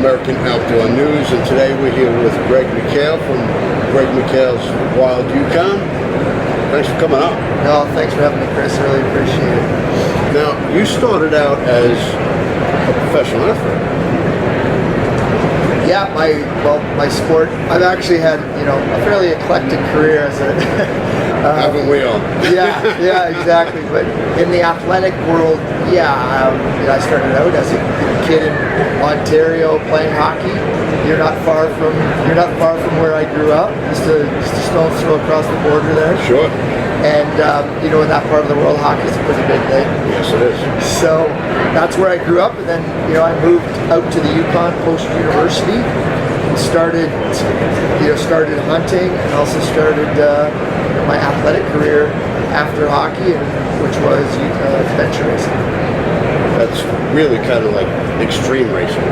American Outdoor News, and today we're here with Greg McHale from McHale's Wild Yukon. Thanks for coming up. No, thanks for having me, Chris. I really appreciate it. Now, you started out as a professional athlete. Yeah, my sport. I've actually had a fairly eclectic career as a. Haven't we all? yeah, exactly. But in the athletic world, I started out as a kid in Ontario playing hockey. You're not far from where I grew up. Just a stone's throw across the border there. Sure. And in that part of the world, hockey is a pretty big thing. Yes, it is. So that's where I grew up, and then I moved out to the Yukon post university and started hunting, and also started my athletic career after hockey, which was adventure racing. That's really kind of like extreme racing.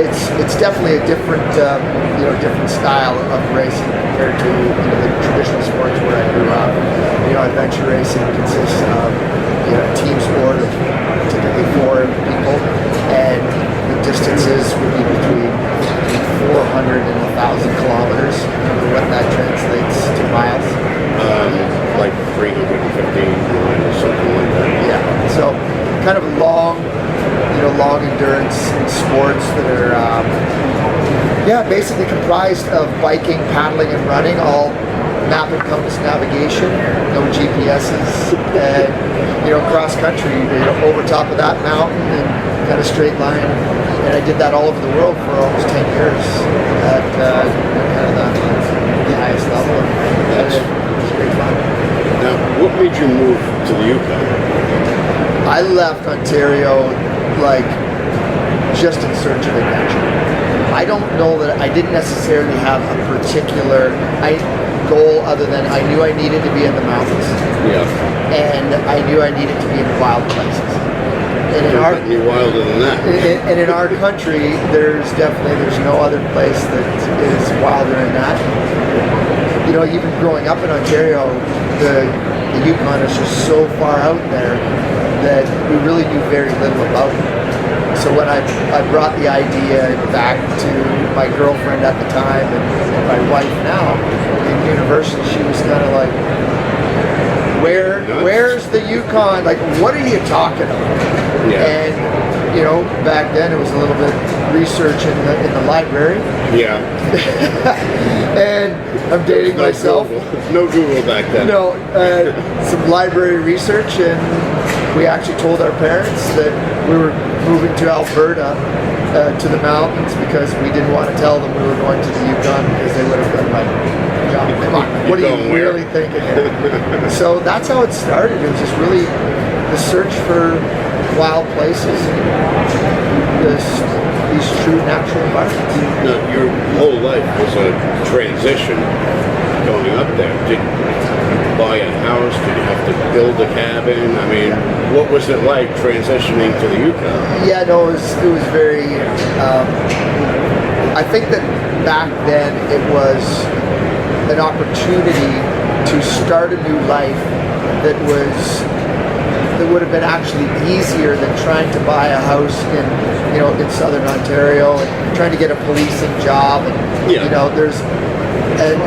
It's definitely a different style of racing compared to the traditional sports where I grew up. Adventure racing consists of a team sport of typically 4 people, and the distances would be between 400 and 1,000 kilometers. What that translates to miles. Like 350 miles, something like that. Yeah. So kind of long endurance sports that are basically comprised of biking, paddling, and running, all map and compass navigation, no GPSs, and cross country, over top of that mountain and kind of straight line. And I did that all over the world for almost 10 years at kind of the highest level. And it was great fun. Now, what made you move to the Yukon? I left Ontario just in search of adventure. I don't know that I didn't necessarily have a particular goal other than I knew I needed to be in the mountains. Yeah. And I knew I needed to be in wild places. And any wilder than that. And in our country, there's no other place that is wilder than that. Even growing up in Ontario, the Yukon is just so far out there that we really knew very little about it. So when I brought the idea back to my girlfriend at the time and my wife now in university, she was kind of like, where's the Yukon? Like, what are you talking about? Yeah. And back then it was a little bit research in the library. Yeah. And I'm dating myself. No Google back then. No, some library research, and we actually told our parents that we were moving to Alberta to the mountains because we didn't want to tell them we were going to the Yukon because they would have been like, come on, what are you really thinking here? So that's how it started. It was just really the search for wild places and these true natural environments. Now, your whole life was a transition going up there. Did you buy a house? Did you have to build a cabin? I mean, what was it like transitioning to the Yukon? Yeah, no, it was very. I think that back then it was an opportunity to start a new life that would have been actually easier than trying to buy a house in southern Ontario and trying to get a policing job. And there's. And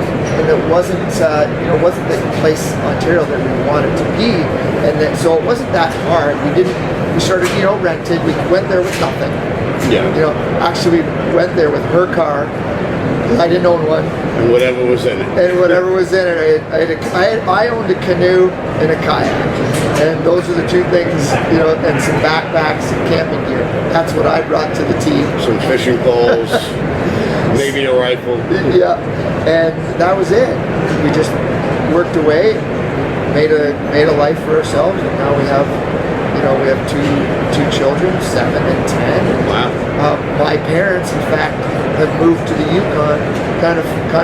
it wasn't the place Ontario that we wanted to be, and so it wasn't that hard. We started rented. We went there with nothing. Yeah. Actually, we went there with her car. I didn't own one. And whatever was in it. I owned a canoe and a kayak, and those are the two things. And some backpacks and camping gear. That's what I brought to the team. Some fishing poles. Maybe a rifle. Yeah, and that was it. We just worked away, made a life for ourselves, and now we have two children, 7 and 10. Wow. My parents, in fact, have moved to the Yukon, kind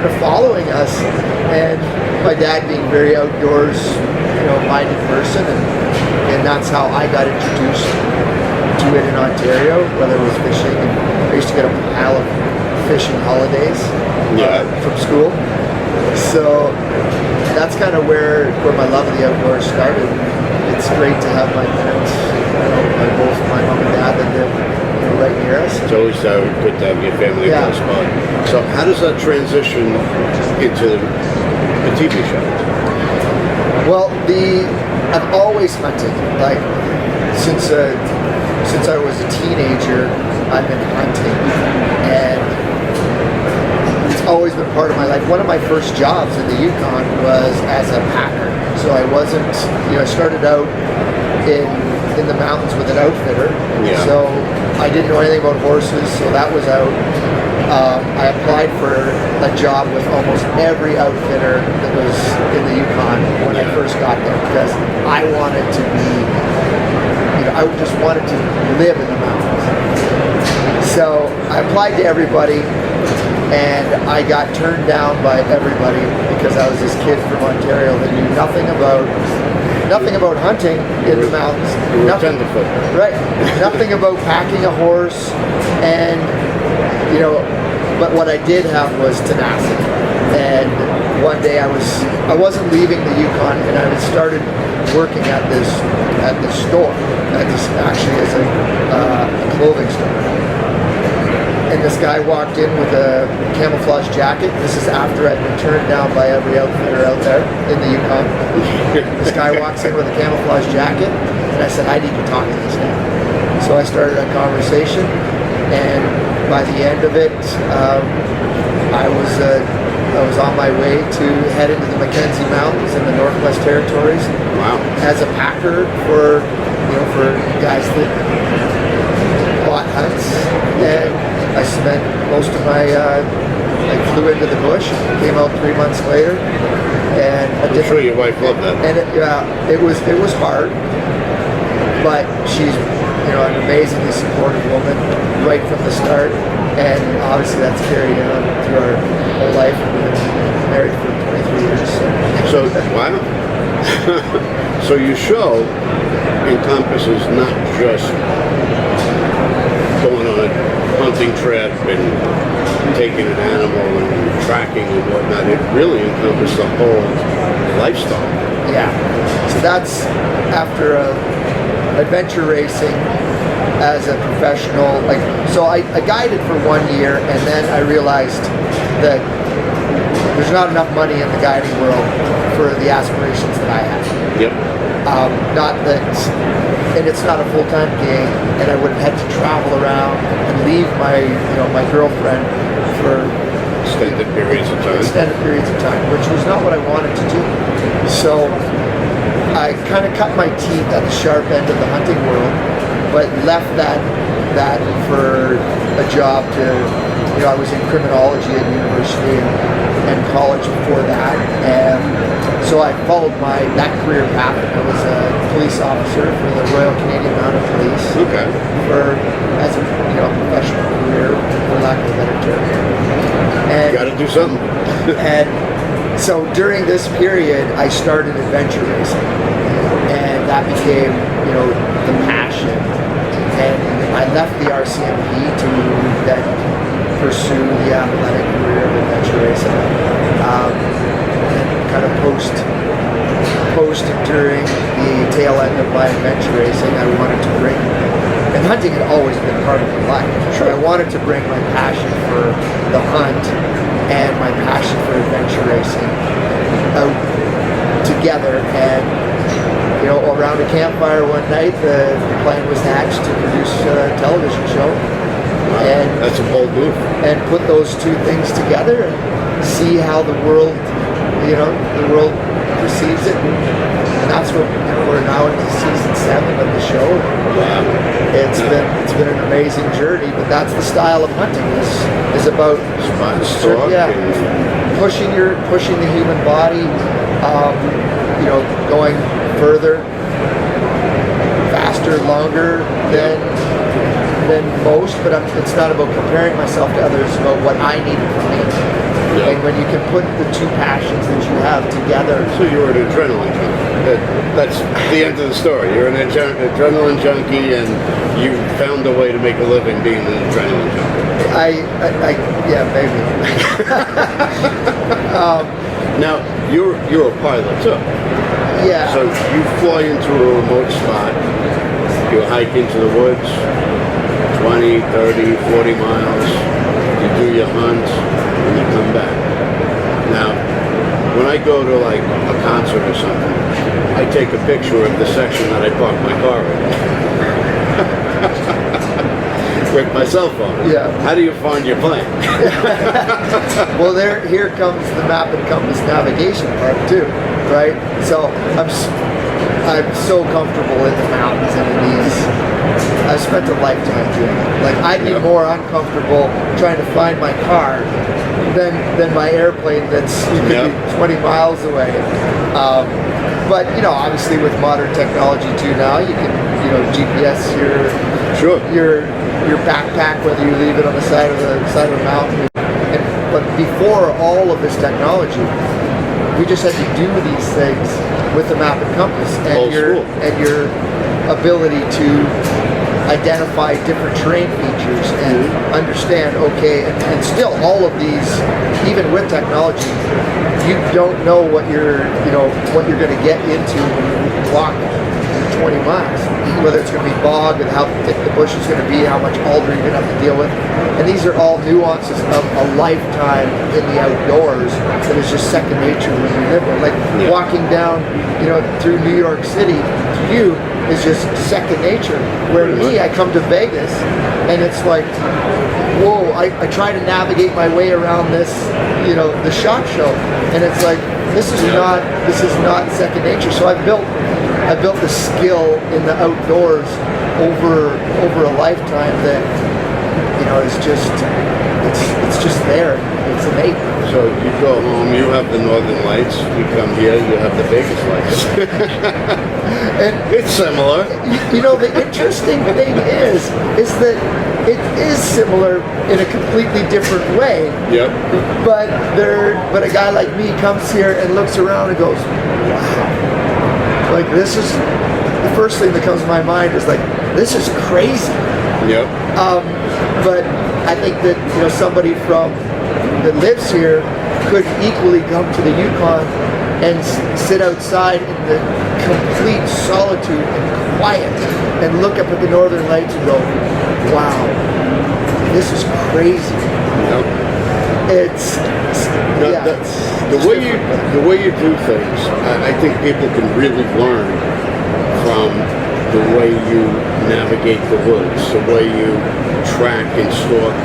of following us, and my dad being very outdoors, minded person, and that's how I got introduced to it in Ontario, whether it was fishing. And I used to get a pile of fishing holidays from school. So that's kind of where my love of the outdoors started. It's great to have my parents, both my mom and dad that live right near us. It's always good to have your family Yeah. close by. So how does that transition into the TV show? Well, I've always hunted. Like since I was a teenager, I've been hunting, and it's always been part of my life. One of my first jobs in the Yukon was as a packer. So I wasn't, I started out in the mountains with an outfitter. Yeah. So I didn't know anything about horses, so that was out. I applied for a job with almost every outfitter that was in the Yukon when I first got there, because I wanted to be, I just wanted to live in the mountains. So I applied to everybody, and I got turned down by everybody because I was this kid from Ontario that knew nothing about hunting in the mountains. You were Nothing, tenderfoot. right? Nothing about packing a horse, and but what I did have was tenacity. And one day I wasn't leaving the Yukon, and I had started working at this store. Actually is a clothing store. And this guy walked in with a camouflage jacket. This is after I'd been turned down by every outfitter out there in the Yukon. This guy walks in with a camouflage jacket, and I said, I need to talk to this guy. So I started a conversation, and by the end of it, I was on my way to head into the Mackenzie Mountains in the Northwest Territories. Wow. As a packer for guys that bought hunts, and I spent most of my I flew into the bush, came out 3 months later, and I'm sure your wife loved that. And it was hard, but she's an amazingly supportive woman right from the start, and obviously that's carried on through our whole life. We've been married for 23 years. So wow. So your show encompasses not just going on a hunting trip and taking an animal and tracking and whatnot. It really encompasses the whole lifestyle. Yeah. So that's after adventure racing as a professional. So I guided for 1 year, and then I realized that there's not enough money in the guiding world for the aspirations that I have. Yep. Not that, and it's not a full-time gig, and I would have had to travel around and leave my girlfriend for Extended periods of time. Which was not what I wanted to do. So I kind of cut my teeth at the sharp end of the hunting world, but left that for a job I was in criminology at university and college before that, and so I followed that career path. I was a police officer for the Royal Canadian Mounted Police. Okay. As a professional career, for lack of a better term. And Got to do something. and so during this period, I started adventure racing, and that became, the passion. And I left the RCMP to then pursue the athletic career of adventure racing. And kind of post and during the tail end of my adventure racing, I wanted to bring, and hunting had always been part of my life. Sure. I wanted to bring my passion for the hunt and my passion for adventure racing out together. And around a campfire one night, the plan was hatched to produce a television show. Wow. And that's a bold move. And put those two things together and see how the world perceives it. And that's what we're now into season 7 of the show. Wow. It's been an amazing journey, but that's the style of hunting. Is about pushing the human body, going further, faster, longer than most. But it's not about comparing myself to others. It's about what I need from me. Yeah. And when you can put the two passions that you have together. So you're an adrenaline junkie. That's the end of the story. You're an adrenaline junkie, and you found a way to make a living being an adrenaline junkie. Yeah, maybe. Now, you're a pilot too. Yeah. So you fly into a remote spot, you hike into the woods, 20, 30, 40 miles. You do your hunt and you come back. Now, when I go to like a concert or something, I take a picture of the section that I park my car in with my cell phone. Yeah. How do you find your plane? Well, here comes the map and compass navigation part too, right? So I'm so comfortable in the mountains and in these. I've spent a lifetime doing it. Like, I'd be more uncomfortable trying to find my car than my airplane that's could be 20 miles away. But you know, obviously with modern technology too now, you can GPS your backpack, whether you leave it on the side of the mountain. But before all of this technology, we just had to do these things with the map and compass and your ability to identify different terrain features and understand, okay, and still all of these, even with technology, you don't know what you're going to get into when you walk 20 miles, whether it's going to be bog and how thick the bush is going to be, how much alder you're going to have to deal with. And these are all nuances of a lifetime in the outdoors that is just second nature when you live there. Like walking down, through New York City, to you is just second nature. Where to me, I come to Vegas and it's like, whoa, I try to navigate my way around this, the SHOT Show, and it's like, this is not second nature. So I built the skill in the outdoors over a lifetime that is just it's just there. It's innate. So you go home, you have the northern lights. You come here, you have the Vegas lights. And it's similar. The interesting thing is that it is similar in a completely different way. Yep. But a guy like me comes here and looks around and goes, wow. Like, this is the first thing that comes to my mind is like, this is crazy. Yep. But I think that somebody that lives here could equally come to the Yukon and sit outside in the complete solitude and quiet and look up at the northern lights and go, wow, this is crazy. Yep. The way you do things, I think people can really learn from the way you navigate the woods, the way you track and stalk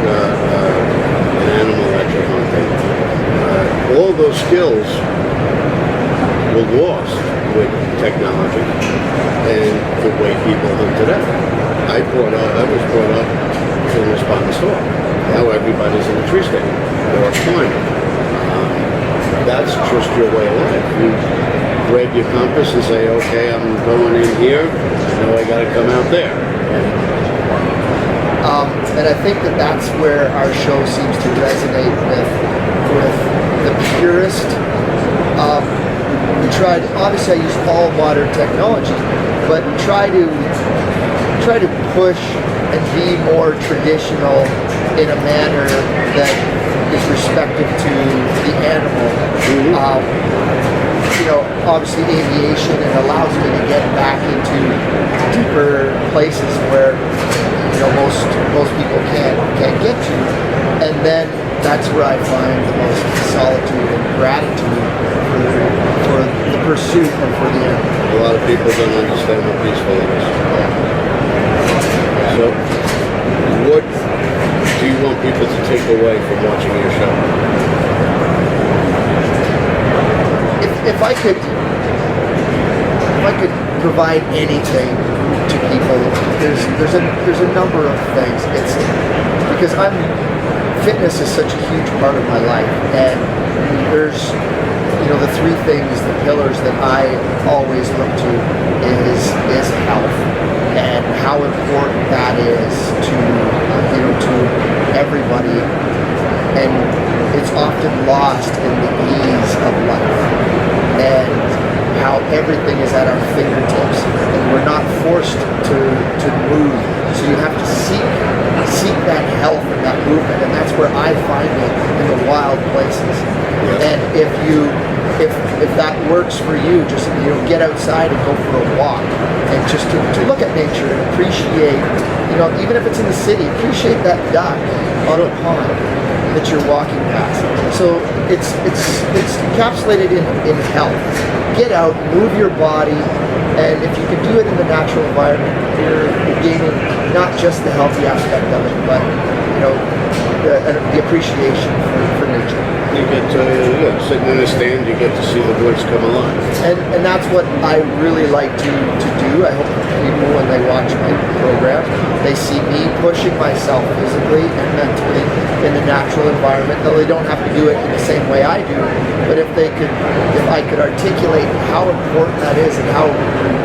an animal that you're hunting. All those skills were lost with technology and the way people hunt today. I was brought up in a spot and stalk. Now everybody's in a tree stand or a climber. That's just your way of life. You grab your compass and say, okay, I'm going in here. Now I got to come out there. And I think that's where our show seems to resonate with the purist. We tried. Obviously, I use all modern technology, but try to push and be more traditional in a manner that is respective to the animal. Obviously aviation, and allows me to get back into deeper places where most people can't get to, and then that's where I find the most solitude and gratitude for the pursuit and for the animal. A lot of people don't understand how peaceful it is. So, what do you want people to take away from watching your show? If I could provide anything to people, there's a number of things. It's because fitness is such a huge part of my life, and there's the three things, the pillars that I always look to is health, and how important that is to everybody, and it's often lost in the ease of life, and how everything is at our fingertips, and we're not forced to move. So you have to seek that health and that movement, and that's where I find it in the wild places. And if you if that works for you, just get outside and go for a walk, and just to look at nature and appreciate, even if it's in the city, appreciate that duck on a pond that you're walking past. So it's encapsulated in health. Get out, move your body, and if you can do it in the natural environment, you're gaining not just the healthy aspect of it, but the appreciation for nature. You get to sitting in a stand, you get to see the woods come alive. And that's what I really like to do. I hope people, when they watch my program, they see me pushing myself physically and mentally in the natural environment, though they don't have to do it in the same way I do. But if I could articulate how important that is and how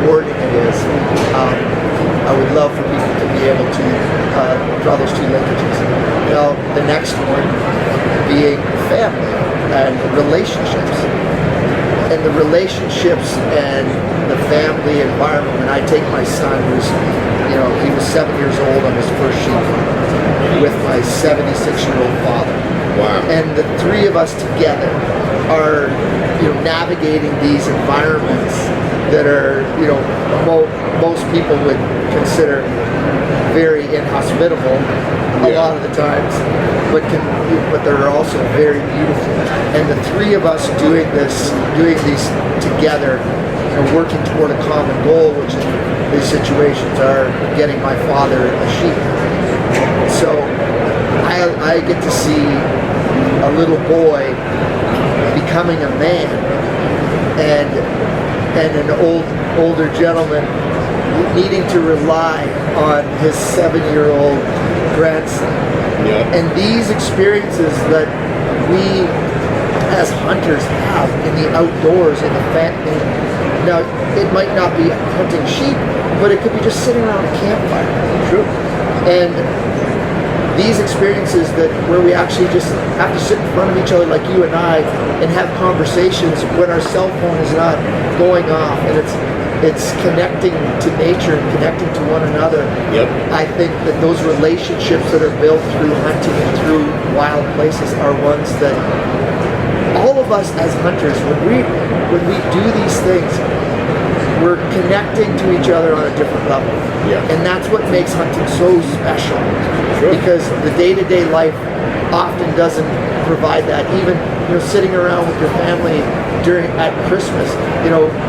rewarding it is, I would love for people to be able to draw those two linkages. Now, the next one being family and relationships. And the relationships and the family environment. When I take my son, he was 7 years old on his first sheep with my 76-year-old father. Wow. And the three of us together are, navigating these environments that are, most people would consider very inhospitable a lot of the times, but they're also very beautiful. And the three of us doing these together, working toward a common goal, which in these situations are getting my father a sheep. So I get to see a little boy becoming a man, and an older gentleman needing to rely on his 7-year-old grandson. Yeah. And these experiences that we as hunters have in the outdoors, in the family. Now, it might not be hunting sheep, but it could be just sitting around a campfire. True. And these experiences where we actually just have to sit in front of each other like you and I and have conversations when our cell phone is not going off, and it's connecting to nature and connecting to one another. Yep. I think that those relationships that are built through hunting and through wild places are ones that all of us as hunters, when we do these things, we're connecting to each other on a different level. Yeah. And that's what makes hunting so special. Sure. Because the day-to-day life often doesn't provide that. Even sitting around with your family at Christmas,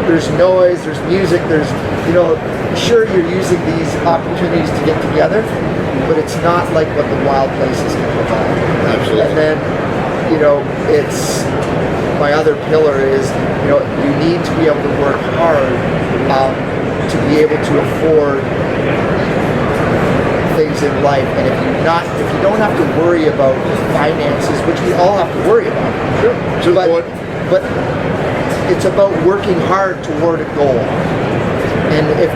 there's noise, there's music, there's sure you're using these opportunities to get together, but it's not like what the wild places can provide. Absolutely. And then it's my other pillar is you need to be able to work hard to be able to afford things in life. And if you don't have to worry about finances, which we all have to worry about, Sure. but it's about working hard toward a goal. And if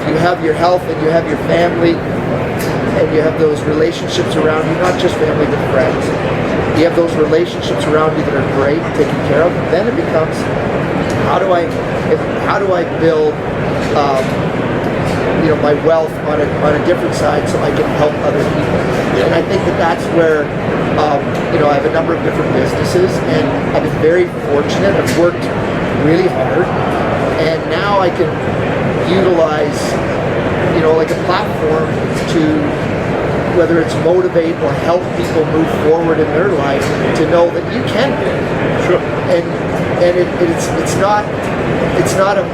you have your health and you have your family and you have those relationships around you, not just family but friends, you have those relationships around you that are great, taken care of, then it becomes how do I build my wealth on a different side so I can help other people. And I think that's where I have a number of different businesses, and I've been very fortunate. I've worked really hard, and now I can utilize like a platform to, whether it's motivate or help people move forward in their life, to know that you can do it. Sure. And it's not a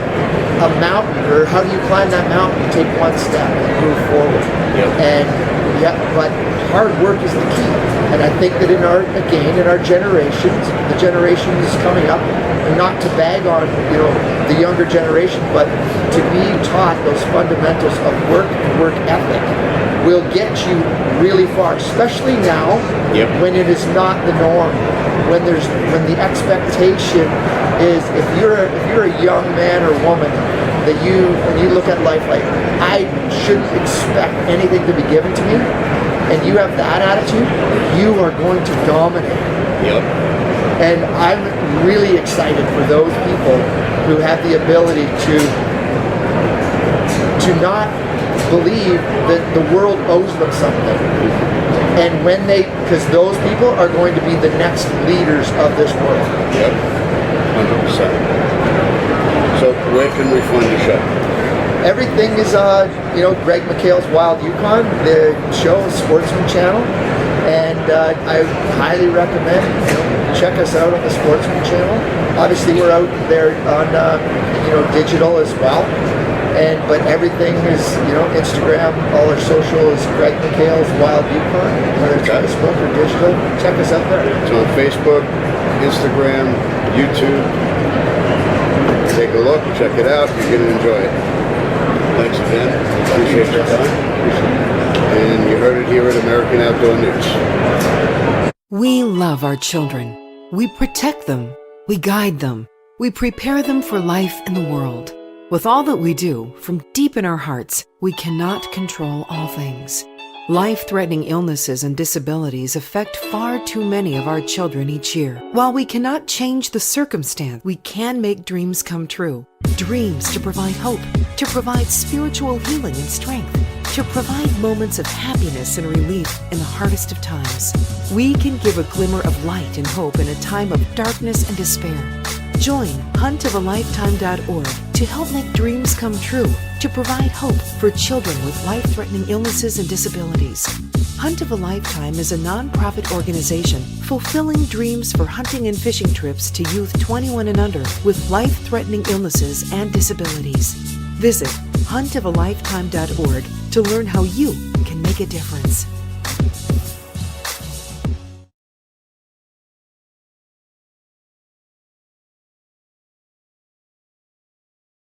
mountain, or how do you climb that mountain? You take one step and move forward. Yep. But hard work is the key. And I think that in our generations, the generations coming up, and not to bag on the younger generation, but to be taught those fundamentals of work and work ethic will get you really far, especially now. Yep. When it is not the norm, when the expectation is, if you're a young man or woman, that when you look at life like, I shouldn't expect anything to be given to me, and you have that attitude, you are going to dominate. Yep. And I'm really excited for those people who have the ability to not believe that the world owes them something. And because those people are going to be the next leaders of this world. Yep. 100%. So where can we find the show? Everything is, Greg McHale's Wild Yukon. The show is Sportsman Channel, and I highly recommend check us out on the Sportsman Channel. Obviously, we're out there on digital as well, but everything is Instagram. All our social is Greg McHale's Wild Yukon, whether it's Facebook or digital. Check us out there. It's on Facebook, Instagram, YouTube. Take a look, check it out. You're going to enjoy it. Thanks again. Appreciate your time. And you heard it here at American Outdoor News. We love our children. We protect them. We guide them. We prepare them for life in the world. With all that we do, from deep in our hearts, we cannot control all things. Life-threatening illnesses and disabilities affect far too many of our children each year. While we cannot change the circumstance, we can make dreams come true. Dreams to provide hope, to provide spiritual healing and strength, to provide moments of happiness and relief in the hardest of times. We can give a glimmer of light and hope in a time of darkness and despair. Join huntofalifetime.org to help make dreams come true, to provide hope for children with life-threatening illnesses and disabilities. Hunt of a Lifetime is a non-profit organization fulfilling dreams for hunting and fishing trips to youth 21 and under with life-threatening illnesses and disabilities. Visit huntofalifetime.org to learn how you can make a difference.